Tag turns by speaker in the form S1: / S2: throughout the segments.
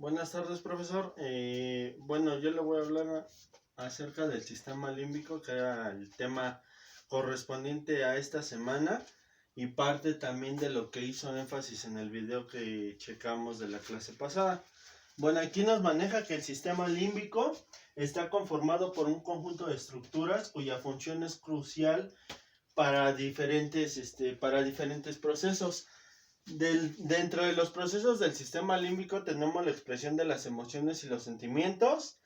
S1: Buenas tardes, profesor. Bueno, yo le voy a hablar acerca del sistema límbico, que era el tema correspondiente a esta semana y parte también de lo que hizo énfasis en el video que checamos de la clase pasada. Bueno, aquí nos maneja que el sistema límbico está conformado por un conjunto de estructuras cuya función es crucial para diferentes procesos. Dentro de los procesos del sistema límbico tenemos la expresión de las emociones y los sentimientos,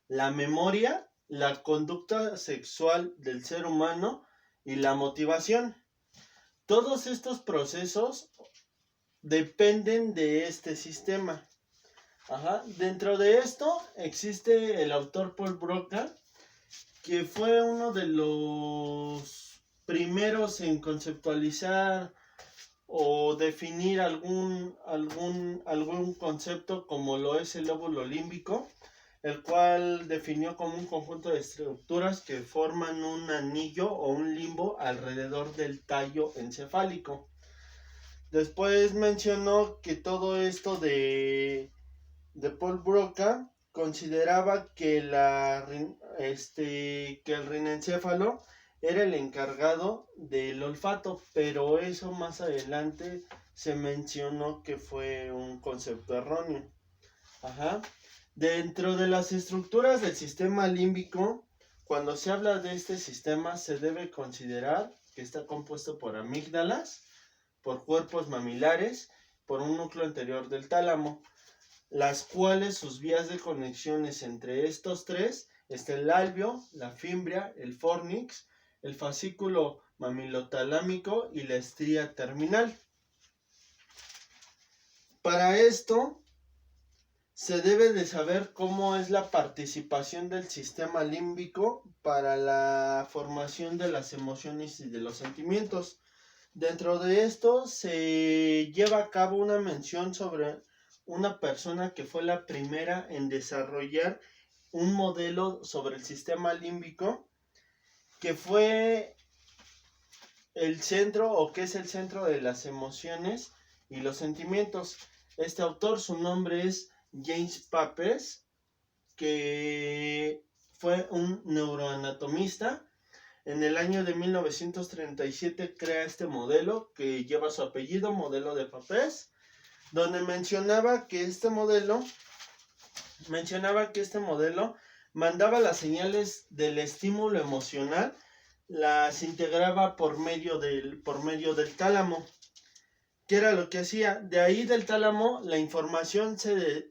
S1: la memoria, la conducta sexual del ser humano y la motivación. Todos estos procesos dependen de este sistema. Dentro de esto existe el autor Paul Broca, que fue uno de los primeros en conceptualizar o definir algún concepto como lo es el lóbulo límbico, el cual definió como un conjunto de estructuras que forman un anillo o un limbo alrededor del tallo encefálico. Después mencionó que todo esto de Paul Broca consideraba que el rinencéfalo era el encargado del olfato, pero eso más adelante se mencionó que fue un concepto erróneo. Dentro de las estructuras del sistema límbico, cuando se habla de este sistema, se debe considerar que está compuesto por amígdalas, por cuerpos mamilares, por un núcleo anterior del tálamo, las cuales sus vías de conexiones entre estos tres está el alveo, la fimbria, el fornix, el fascículo mamilotalámico y la estría terminal. Para esto se debe de saber cómo es la participación del sistema límbico para la formación de las emociones y de los sentimientos. Dentro de esto se lleva a cabo una mención sobre una persona que fue la primera en desarrollar un modelo sobre el sistema límbico, que fue el centro o que es el centro de las emociones y los sentimientos. Este autor, su nombre es James Papez, que fue un neuroanatomista. En el año de 1937 crea este modelo que lleva su apellido, modelo de Papez, donde mencionaba que este modelo mandaba las señales del estímulo emocional, las integraba por medio del tálamo. ¿Qué era lo que hacía? De ahí del tálamo la información se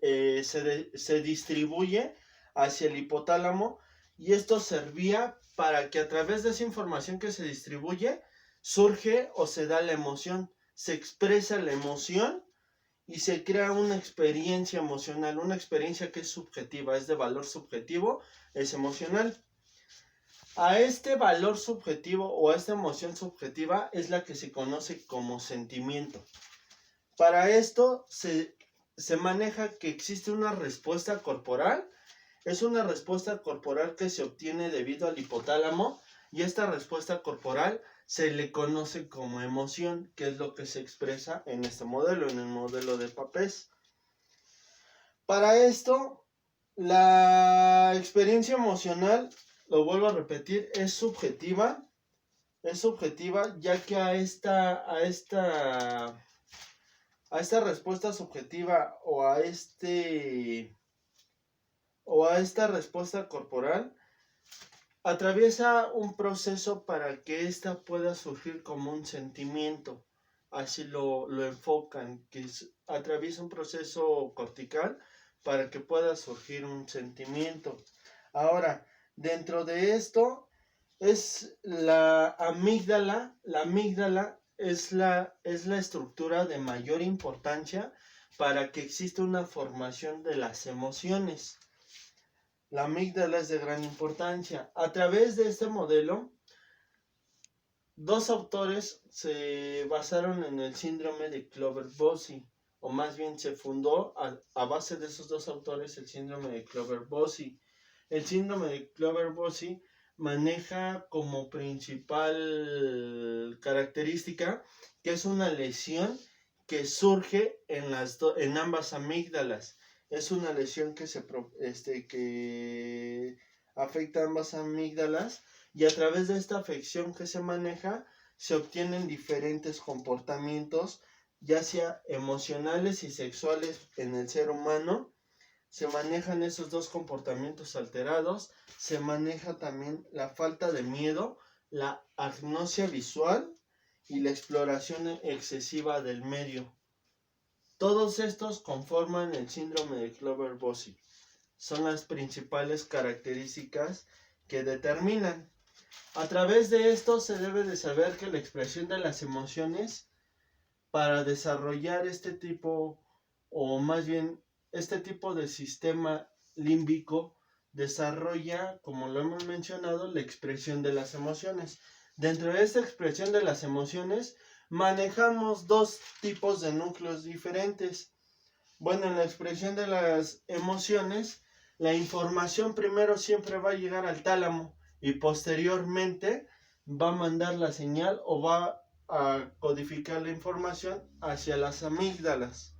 S1: distribuye hacia el hipotálamo, y esto servía para que a través de esa información que se distribuye surge o se da la emoción, se expresa la emoción y se crea una experiencia emocional, una experiencia que es subjetiva, es de valor subjetivo, es emocional. A este valor subjetivo o a esta emoción subjetiva es la que se conoce como sentimiento. Para esto se maneja que existe una respuesta corporal. Es una respuesta corporal que se obtiene debido al hipotálamo, y esta respuesta corporal se le conoce como emoción, que es lo que se expresa en este modelo, en el modelo de Papez. Para esto, la experiencia emocional, lo vuelvo a repetir, es subjetiva, ya que a esta respuesta subjetiva o a esta respuesta corporal atraviesa un proceso para que ésta pueda surgir como un sentimiento. Así lo enfocan, que atraviesa un proceso cortical para que pueda surgir un sentimiento. Ahora, dentro de esto es la amígdala. La amígdala es la estructura de mayor importancia para que exista una formación de las emociones. La amígdala es de gran importancia. A través de este modelo, dos autores se basaron en el síndrome de Clover-Bossy, o más bien se fundó a base de esos dos autores el síndrome de Clover-Bossy. El síndrome de Clover-Bossy maneja como principal característica que es una lesión que surge en ambas amígdalas. Es una lesión que afecta a ambas amígdalas, y a través de esta afección que se maneja se obtienen diferentes comportamientos, ya sea emocionales y sexuales en el ser humano. Se manejan esos dos comportamientos alterados, se maneja también la falta de miedo, la agnosia visual y la exploración excesiva del medio. Todos estos conforman el síndrome de Clover-Bossy. Son las principales características que determinan. A través de esto se debe de saber que la expresión de las emociones para desarrollar este tipo, o más bien este tipo de sistema límbico, desarrolla, como lo hemos mencionado, la expresión de las emociones. Dentro de esta expresión de las emociones manejamos dos tipos de núcleos diferentes. Bueno, en la expresión de las emociones, la información primero siempre va a llegar al tálamo y posteriormente va a mandar la señal o va a codificar la información hacia las amígdalas.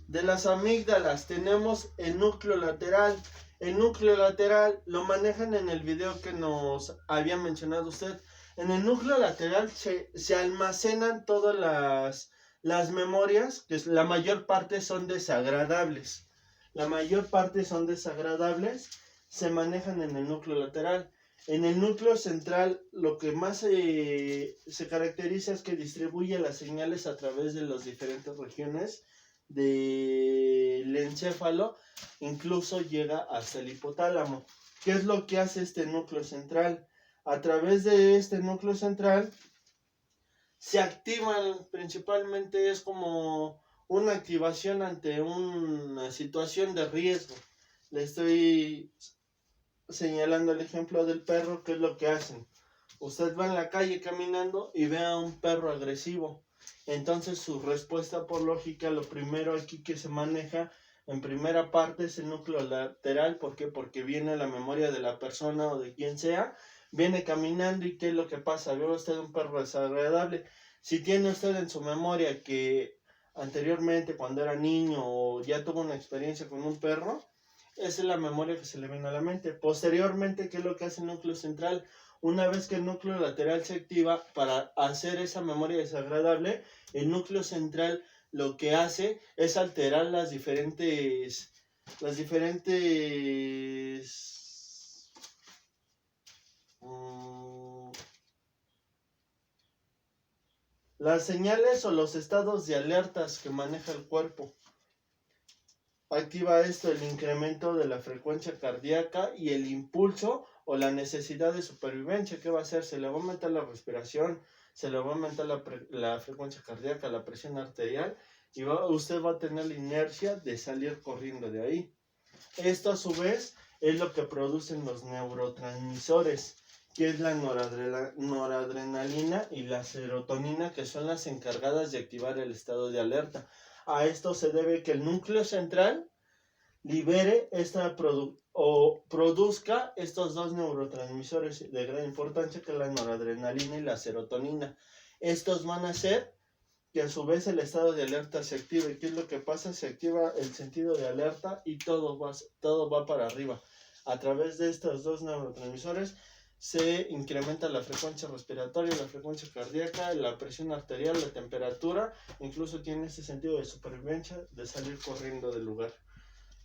S1: De las amígdalas tenemos el núcleo lateral. El núcleo lateral lo manejan en el video que nos había mencionado usted. En el núcleo lateral se almacenan todas las memorias, que la mayor parte son desagradables. La mayor parte son desagradables, se manejan en el núcleo lateral. En el núcleo central lo que más se caracteriza es que distribuye las señales a través de las diferentes regiones del encéfalo, incluso llega hasta el hipotálamo. ¿Qué es lo que hace este núcleo central? A través de este núcleo central se activan, principalmente es como una activación ante una situación de riesgo. Le estoy señalando el ejemplo del perro. ¿Qué es lo que hacen? Usted va en la calle caminando y ve a un perro agresivo. Entonces su respuesta por lógica, lo primero aquí que se maneja en primera parte es el núcleo lateral. ¿Por qué? Porque viene la memoria de la persona o de quien sea. Viene caminando y ¿qué es lo que pasa? Ve usted un perro desagradable. Si tiene usted en su memoria que anteriormente cuando era niño o ya tuvo una experiencia con un perro, esa es la memoria que se le viene a la mente. Posteriormente, ¿qué es lo que hace el núcleo central? Una vez que el núcleo lateral se activa para hacer esa memoria desagradable, el núcleo central lo que hace es alterar las diferentes las señales o los estados de alertas que maneja el cuerpo. Activa esto el incremento de la frecuencia cardíaca y el impulso o la necesidad de supervivencia. ¿Qué va a hacer? Se le va a aumentar la respiración, se le va a aumentar la frecuencia cardíaca, la presión arterial, y usted va a tener la inercia de salir corriendo de ahí. Esto a su vez es lo que producen los neurotransmisores, que es la noradrenalina y la serotonina, que son las encargadas de activar el estado de alerta. A esto se debe que el núcleo central libere produzca estos dos neurotransmisores de gran importancia, que es la noradrenalina y la serotonina. Estos van a hacer que a su vez el estado de alerta se active. ¿Qué es lo que pasa? Se activa el sentido de alerta y todo va para arriba. A través de estos dos neurotransmisores se incrementa la frecuencia respiratoria, la frecuencia cardíaca, la presión arterial, la temperatura, incluso tiene ese sentido de supervivencia, de salir corriendo del lugar.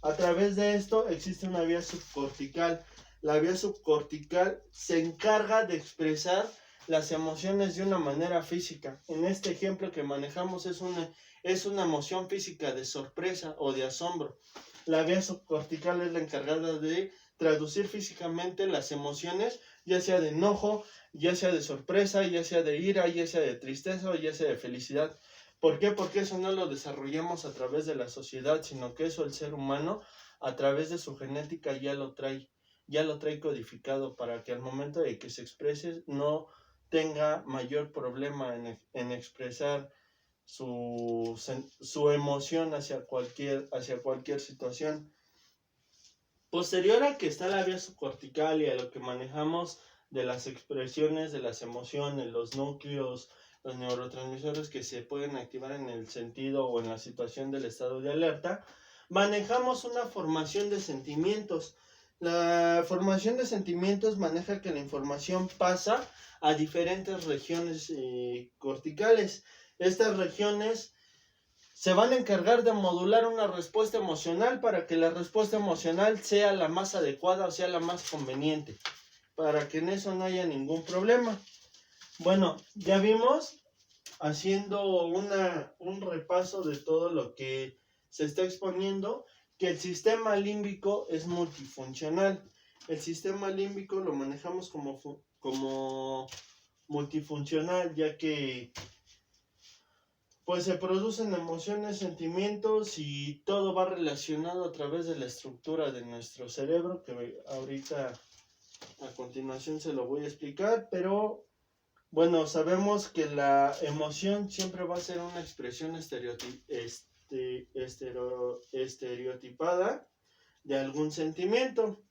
S1: A través de esto existe una vía subcortical. La vía subcortical se encarga de expresar las emociones de una manera física. En este ejemplo que manejamos es una emoción física de sorpresa o de asombro. La vía subcortical es la encargada de traducir físicamente las emociones, ya sea de enojo, ya sea de sorpresa, ya sea de ira, ya sea de tristeza o ya sea de felicidad. ¿Por qué? Porque eso no lo desarrollamos a través de la sociedad, sino que eso el ser humano a través de su genética ya lo trae codificado, para que al momento de que se exprese no tenga mayor problema en expresar su emoción hacia cualquier situación. Posterior a que está la vía subcortical y a lo que manejamos de las expresiones de las emociones, los núcleos, los neurotransmisores que se pueden activar en el sentido o en la situación del estado de alerta, manejamos una formación de sentimientos. La formación de sentimientos maneja que la información pasa a diferentes regiones corticales. Estas regiones se van a encargar de modular una respuesta emocional para que la respuesta emocional sea la más adecuada o sea la más conveniente, para que en eso no haya ningún problema. Bueno, ya vimos, haciendo un repaso de todo lo que se está exponiendo, que el sistema límbico es multifuncional. El sistema límbico lo manejamos como multifuncional, ya que pues se producen emociones, sentimientos y todo va relacionado a través de la estructura de nuestro cerebro, que ahorita a continuación se lo voy a explicar, pero bueno, sabemos que la emoción siempre va a ser una expresión estereotipada de algún sentimiento.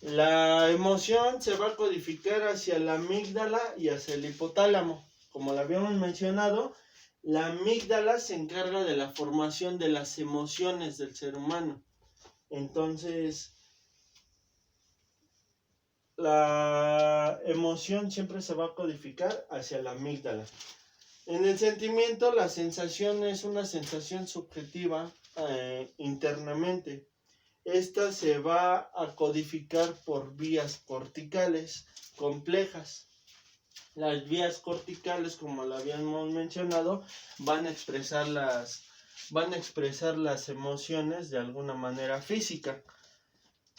S1: La emoción se va a codificar hacia la amígdala y hacia el hipotálamo. Como lo habíamos mencionado, la amígdala se encarga de la formación de las emociones del ser humano. Entonces, la emoción siempre se va a codificar hacia la amígdala. En el sentimiento, la sensación es una sensación subjetiva internamente. Esta se va a codificar por vías corticales complejas. Las vías corticales, como lo habíamos mencionado, van a expresar las emociones de alguna manera física.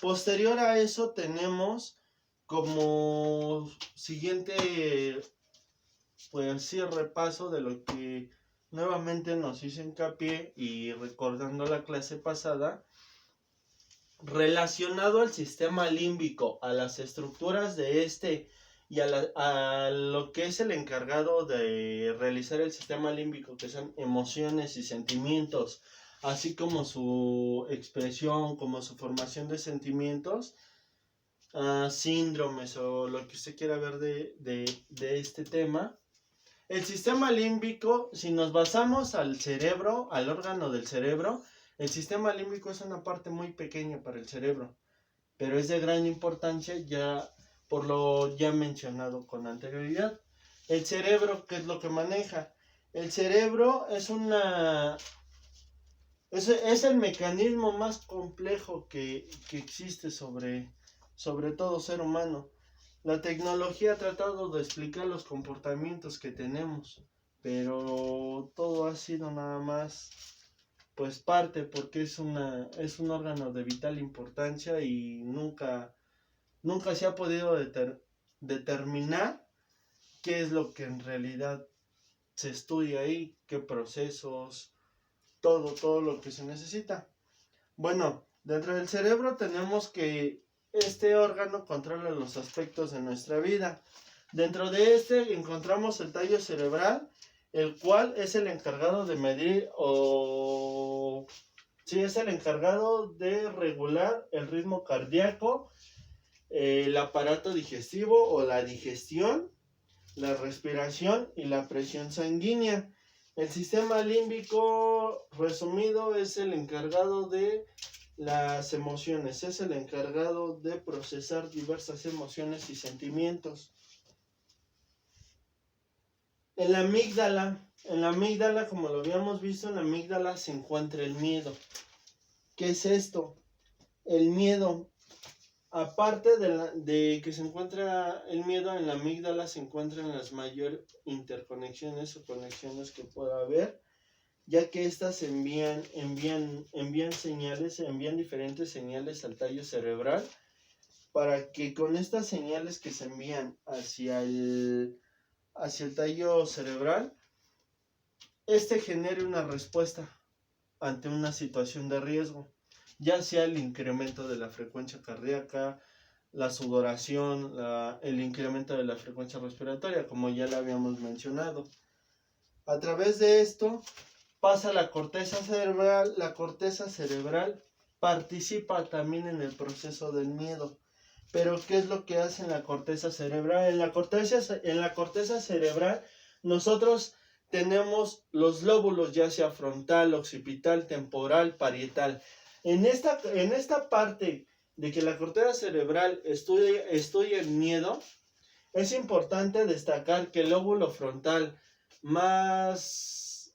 S1: Posterior a eso tenemos como siguiente, pues sí, repaso de lo que nuevamente nos hizo hincapié y recordando la clase pasada, relacionado al sistema límbico, a las estructuras de este y a lo que es el encargado de realizar el sistema límbico, que son emociones y sentimientos, así como su expresión, como su formación de sentimientos, síndromes o lo que usted quiera ver de este tema. El sistema límbico, si nos basamos al cerebro, al órgano del cerebro, el sistema límbico es una parte muy pequeña para el cerebro, pero es de gran importancia ya por lo ya mencionado con anterioridad. El cerebro, ¿qué es lo que maneja? El cerebro es el mecanismo más complejo que existe sobre todo ser humano. La tecnología ha tratado de explicar los comportamientos que tenemos, pero todo ha sido nada más pues parte, porque es un órgano de vital importancia y nunca se ha podido determinar qué es lo que en realidad se estudia ahí, qué procesos, todo lo que se necesita. Bueno, dentro del cerebro tenemos que este órgano controla los aspectos de nuestra vida. Dentro de este encontramos el tallo cerebral, el cual es el encargado de medir es el encargado de regular el ritmo cardíaco, el aparato digestivo o la digestión, la respiración y la presión sanguínea. El sistema límbico, resumido, es el encargado de las emociones, es el encargado de procesar diversas emociones y sentimientos. En la amígdala, como lo habíamos visto, en la amígdala se encuentra el miedo. ¿Qué es esto? El miedo, aparte de que se encuentra el miedo, en la amígdala se encuentran las mayores interconexiones o conexiones que pueda haber, ya que estas envían diferentes señales al tallo cerebral, para que con estas señales que se envían hacia el tallo cerebral, este genere una respuesta ante una situación de riesgo, ya sea el incremento de la frecuencia cardíaca, la sudoración, el incremento de la frecuencia respiratoria, como ya lo habíamos mencionado. A través de esto pasa la corteza cerebral. La corteza cerebral participa también en el proceso del miedo. Pero ¿qué es lo que hace en la corteza cerebral? En la corteza cerebral nosotros tenemos los lóbulos, ya sea frontal, occipital, temporal, parietal. En esta parte de que la corteza cerebral estudia el miedo, es importante destacar que el lóbulo frontal más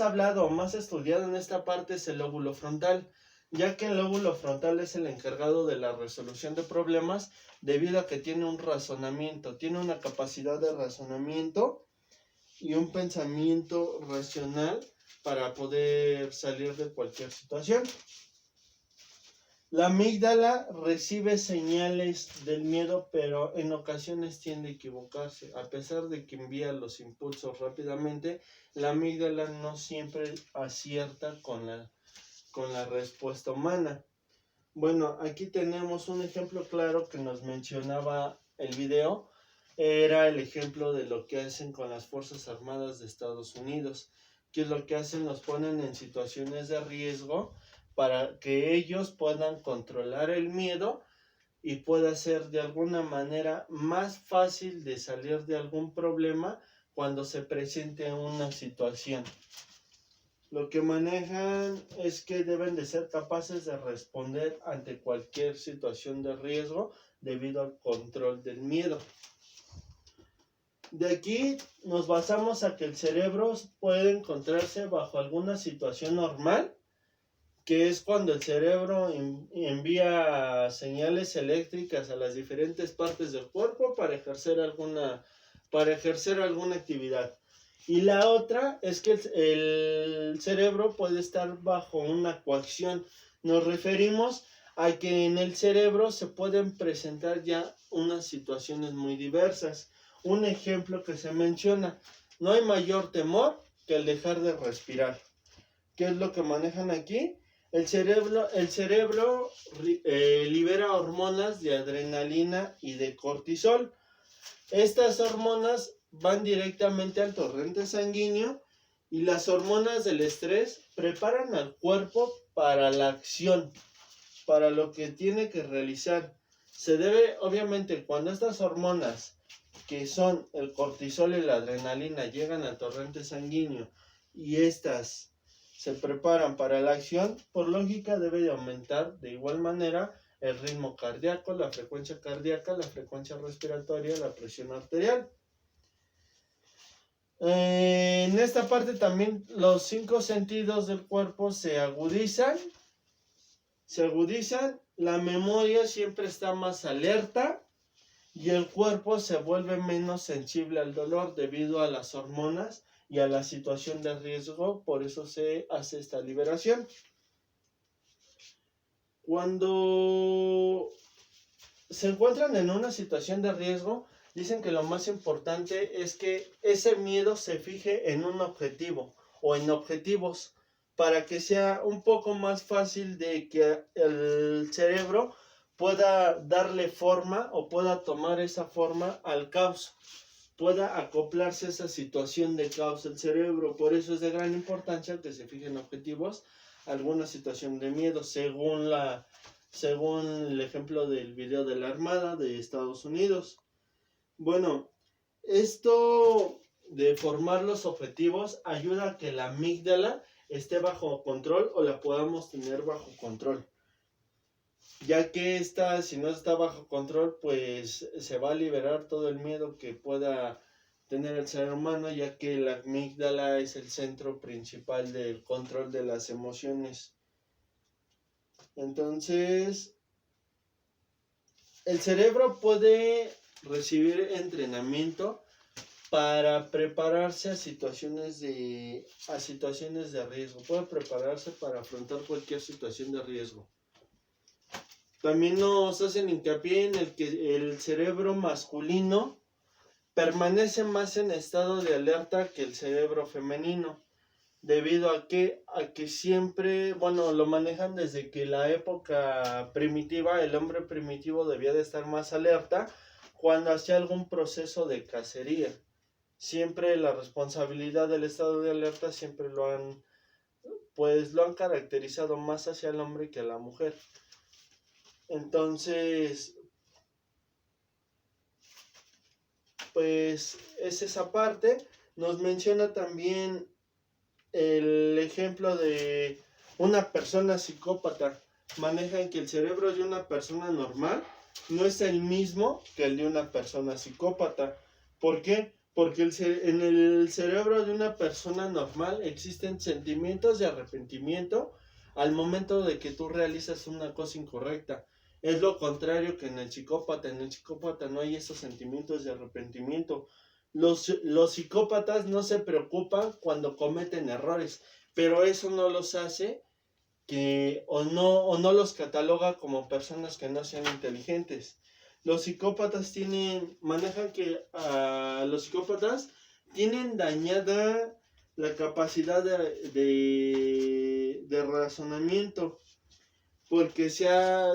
S1: hablado, más estudiado en esta parte es el lóbulo frontal, ya que el lóbulo frontal es el encargado de la resolución de problemas debido a que tiene un razonamiento, tiene una capacidad de razonamiento y un pensamiento racional para poder salir de cualquier situación. La amígdala recibe señales del miedo, pero en ocasiones tiende a equivocarse. A pesar de que envía los impulsos rápidamente, la amígdala no siempre acierta con la respuesta humana. Bueno, aquí tenemos un ejemplo claro que nos mencionaba el video. Era el ejemplo de lo que hacen con las Fuerzas Armadas de Estados Unidos. ¿Qué es lo que hacen? Los ponen en situaciones de riesgo para que ellos puedan controlar el miedo y pueda ser de alguna manera más fácil de salir de algún problema cuando se presente una situación. Lo que manejan es que deben de ser capaces de responder ante cualquier situación de riesgo debido al control del miedo. De aquí nos basamos a que el cerebro puede encontrarse bajo alguna situación normal, que es cuando el cerebro envía señales eléctricas a las diferentes partes del cuerpo para ejercer alguna actividad. Y la otra es que el cerebro puede estar bajo una coacción. Nos referimos a que en el cerebro se pueden presentar ya unas situaciones muy diversas. Un ejemplo que se menciona: no hay mayor temor que el dejar de respirar. ¿Qué es lo que manejan aquí? El cerebro libera hormonas de adrenalina y de cortisol. Estas hormonas van directamente al torrente sanguíneo y las hormonas del estrés preparan al cuerpo para la acción, para lo que tiene que realizar. Se debe, obviamente, cuando estas hormonas, que son el cortisol y la adrenalina, llegan al torrente sanguíneo y estas se preparan para la acción, por lógica debe de aumentar de igual manera el ritmo cardíaco, la frecuencia respiratoria, la presión arterial. En esta parte también los 5 sentidos del cuerpo se agudizan, la memoria siempre está más alerta y el cuerpo se vuelve menos sensible al dolor debido a las hormonas y a la situación de riesgo. Por eso se hace esta liberación. Cuando se encuentran en una situación de riesgo, dicen que lo más importante es que ese miedo se fije en un objetivo o en objetivos para que sea un poco más fácil de que el cerebro pueda darle forma o pueda tomar esa forma al caos, pueda acoplarse a esa situación de caos del cerebro. Por eso es de gran importancia que se fijen objetivos a alguna situación de miedo, según el ejemplo del video de la Armada de Estados Unidos. Bueno, esto de formar los objetivos ayuda a que la amígdala esté bajo control o la podamos tener bajo control, ya que esta, si no está bajo control, pues se va a liberar todo el miedo que pueda tener el ser humano, ya que la amígdala es el centro principal del control de las emociones. Entonces, el cerebro puede recibir entrenamiento para prepararse a situaciones de riesgo. Puede prepararse para afrontar cualquier situación de riesgo. También nos hacen hincapié en el que el cerebro masculino permanece más en estado de alerta que el cerebro femenino, debido a que siempre, lo manejan desde que la época primitiva, el hombre primitivo debía de estar más alerta cuando hacía algún proceso de cacería. Siempre la responsabilidad del estado de alerta siempre lo han caracterizado más hacia el hombre que a la mujer. Entonces, pues es esa parte. Nos menciona también el ejemplo de una persona psicópata. Manejan que el cerebro de una persona normal no es el mismo que el de una persona psicópata. ¿Por qué? Porque en el cerebro de una persona normal existen sentimientos de arrepentimiento al momento de que tú realizas una cosa incorrecta. Es lo contrario que en el psicópata. En el psicópata no hay esos sentimientos de arrepentimiento. Los psicópatas no se preocupan cuando cometen errores, pero eso no los hace que o no los cataloga como personas que no sean inteligentes. Los psicópatas manejan que los psicópatas tienen dañada la capacidad de razonamiento, porque se ha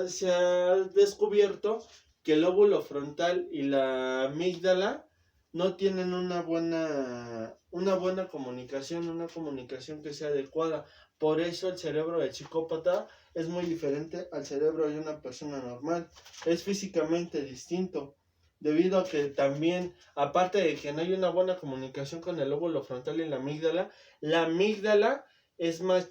S1: descubierto que el lóbulo frontal y la amígdala no tienen una buena comunicación, una comunicación que sea adecuada. Por eso el cerebro del psicópata es muy diferente al cerebro de una persona normal. Es físicamente distinto, debido a que también, aparte de que no hay una buena comunicación con el lóbulo frontal y la amígdala es más,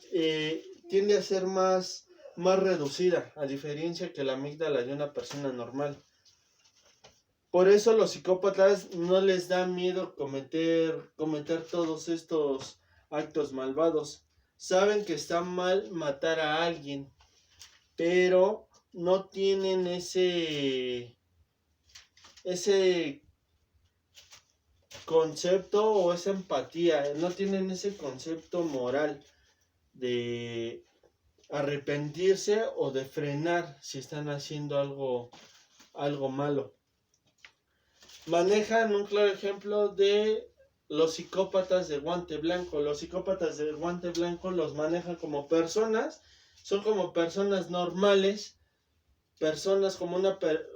S1: tiende a ser más reducida, a diferencia que la amígdala de una persona normal. Por eso los psicópatas no les da miedo cometer todos estos actos malvados. Saben que está mal matar a alguien, pero no tienen ese concepto o esa empatía, no tienen ese concepto moral de arrepentirse o de frenar si están haciendo algo malo. Manejan un claro ejemplo de los psicópatas de guante blanco. Los psicópatas de guante blanco los manejan como personas, son como personas normales, personas como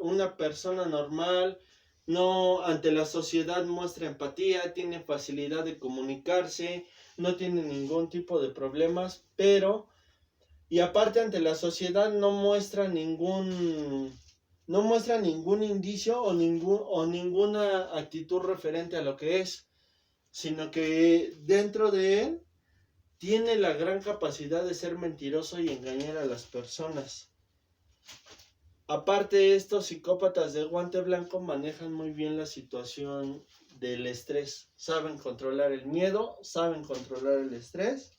S1: una persona normal, no ante la sociedad muestra empatía, tiene facilidad de comunicarse, no tiene ningún tipo de problemas, pero y aparte ante la sociedad no muestra ningún indicio o ninguna actitud referente a lo que es, sino que dentro de él tiene la gran capacidad de ser mentiroso y engañar a las personas. Aparte, estos psicópatas de guante blanco manejan muy bien la situación del estrés. Saben controlar el miedo, saben controlar el estrés.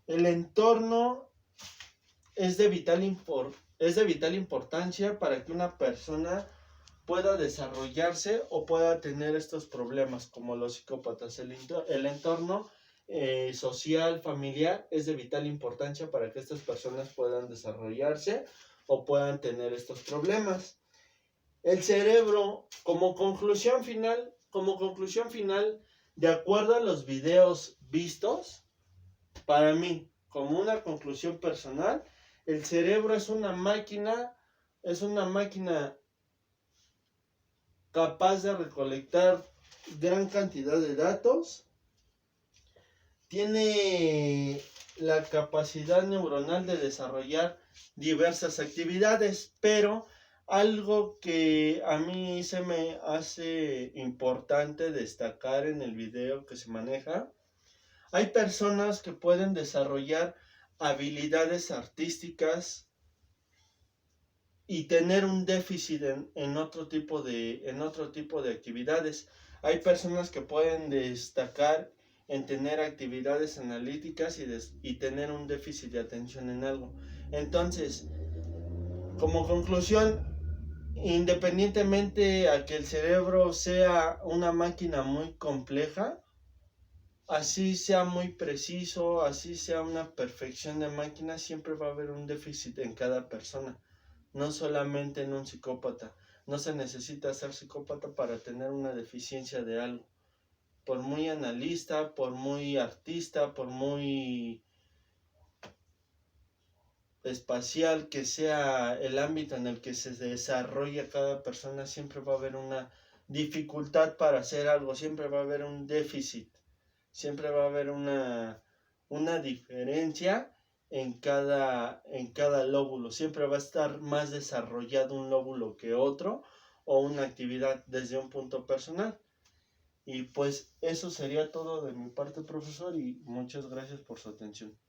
S1: El entorno es de vital importancia para que una persona pueda desarrollarse o pueda tener estos problemas como los psicópatas. El entorno social, familiar, es de vital importancia para que estas personas puedan desarrollarse o puedan tener estos problemas. El cerebro, como conclusión final, de acuerdo a los videos vistos, para mí, como una conclusión personal, el cerebro es una máquina capaz de recolectar gran cantidad de datos, tiene la capacidad neuronal de desarrollar diversas actividades, pero algo que a mí se me hace importante destacar en el video que se maneja, hay personas que pueden desarrollar habilidades artísticas y tener un déficit en otro tipo de actividades. Hay personas que pueden destacar en tener actividades analíticas y tener un déficit de atención en algo. Entonces, como conclusión, independientemente a que el cerebro sea una máquina muy compleja, así sea muy preciso, así sea una perfección de máquina, siempre va a haber un déficit en cada persona, no solamente en un psicópata. No se necesita ser psicópata para tener una deficiencia de algo. Por muy analista, por muy artista, por muy espacial que sea el ámbito en el que se desarrolla cada persona, siempre va a haber una dificultad para hacer algo, siempre va a haber un déficit, siempre va a haber una diferencia en cada lóbulo, siempre va a estar más desarrollado un lóbulo que otro o una actividad desde un punto personal. Y pues eso sería todo de mi parte, profesor, y muchas gracias por su atención.